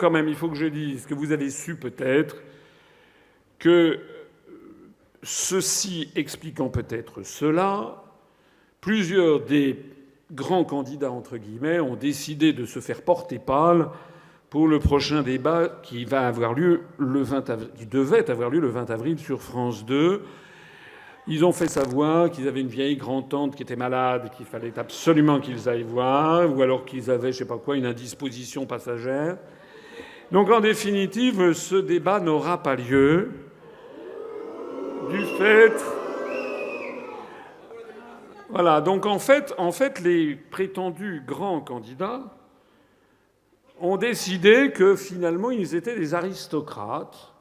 quand même, il faut que je dise que vous avez su peut-être que, ceci expliquant peut-être cela, plusieurs des grands candidats, entre guillemets, ont décidé de se faire porter pâle pour le prochain débat qui devait avoir lieu le 20 avril sur France 2. Ils ont fait savoir qu'ils avaient une vieille grand-tante qui était malade, qu'il fallait absolument qu'ils aillent voir, ou alors qu'ils avaient, je sais pas quoi, une indisposition passagère. Donc en définitive, ce débat n'aura pas lieu du fait... Voilà, donc en fait, les prétendus grands candidats ont décidé que finalement ils étaient des aristocrates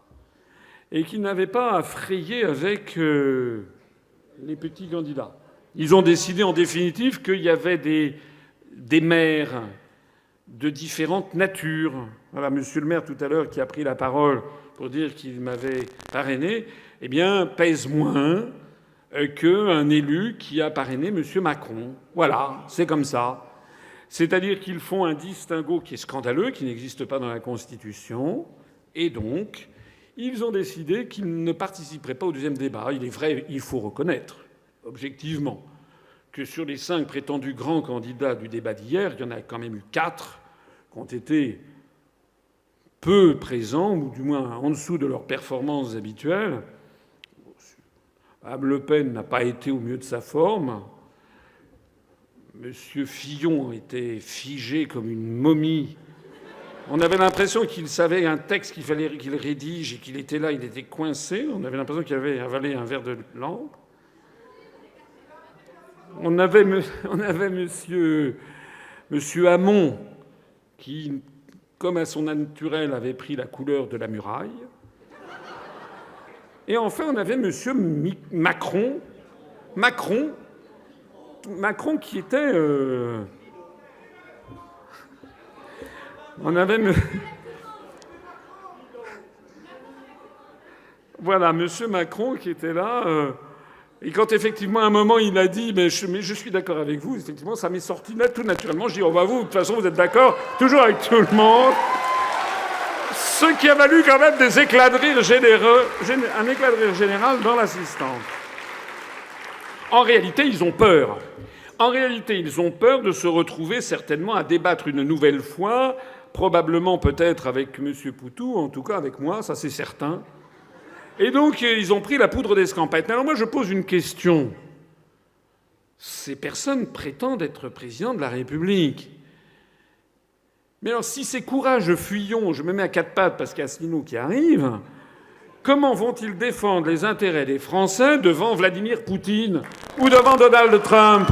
et qu'ils n'avaient pas à frayer avec les petits candidats. Ils ont décidé en définitive qu'il y avait des maires de différentes natures. Voilà, monsieur le maire tout à l'heure qui a pris la parole pour dire qu'il m'avait parrainé, eh bien, pèse moins qu'un élu qui a parrainé monsieur Macron. Voilà, c'est comme ça. C'est-à-dire qu'ils font un distinguo qui est scandaleux, qui n'existe pas dans la Constitution, et donc ils ont décidé qu'ils ne participeraient pas au deuxième débat. Il est vrai, il faut reconnaître, objectivement, que sur les 5 prétendus grands candidats du débat d'hier, il y en a quand même eu 4 qui ont été peu présents, ou du moins en dessous de leurs performances habituelles. Mme Le Pen n'a pas été au mieux de sa forme. M. Fillon était figé comme une momie. On avait l'impression qu'il savait un texte qu'il fallait qu'il rédige et qu'il était là, il était coincé. On avait l'impression qu'il avait avalé un verre de langue. On avait monsieur Hamon qui, comme à son naturel, avait pris la couleur de la muraille. Et enfin, on avait monsieur Macron qui était... On avait... Voilà, monsieur Macron qui était là... Et quand effectivement, à un moment, il a dit mais je suis d'accord avec vous, effectivement, ça m'est sorti là tout naturellement. Je dis oh bah vous, de toute façon, vous êtes d'accord toujours avec tout le monde. Ce qui a valu quand même des éclats de rire généreux, un éclat de rire général dans l'assistance. En réalité, ils ont peur. En réalité, ils ont peur de se retrouver certainement à débattre une nouvelle fois, probablement peut-être avec M. Poutou, en tout cas avec moi, ça c'est certain. Et donc, ils ont pris la poudre d'escampette. Alors moi, je pose une question. Ces personnes prétendent être président de la République. Mais alors, si c'est courage Fillon, je me mets à 4 pattes parce qu'il y a Asselineau qui arrive, comment vont-ils défendre les intérêts des Français devant Vladimir Poutine ou devant Donald Trump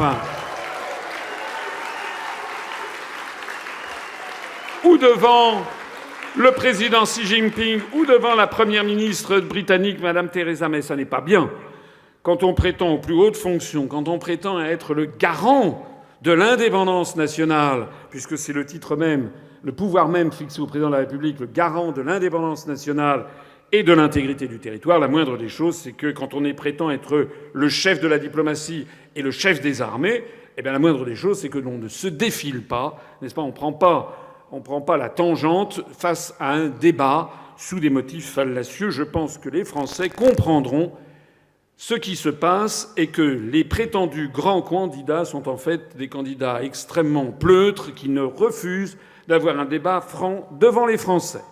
ou devant le président Xi Jinping ou devant la première ministre britannique, Mme Theresa May? Ça n'est pas bien. Quand on prétend aux plus hautes fonctions, quand on prétend être le garant de l'indépendance nationale, puisque c'est le titre même, le pouvoir même fixé au président de la République, le garant de l'indépendance nationale et de l'intégrité du territoire, la moindre des choses, c'est que quand on prétend être le chef de la diplomatie et le chef des armées, eh bien la moindre des choses, c'est que l'on ne se défile pas, n'est-ce pas ? On ne prend pas la tangente face à un débat sous des motifs fallacieux. Je pense que les Français comprendront ce qui se passe et que les prétendus grands candidats sont en fait des candidats extrêmement pleutres qui ne refusent d'avoir un débat franc devant les Français.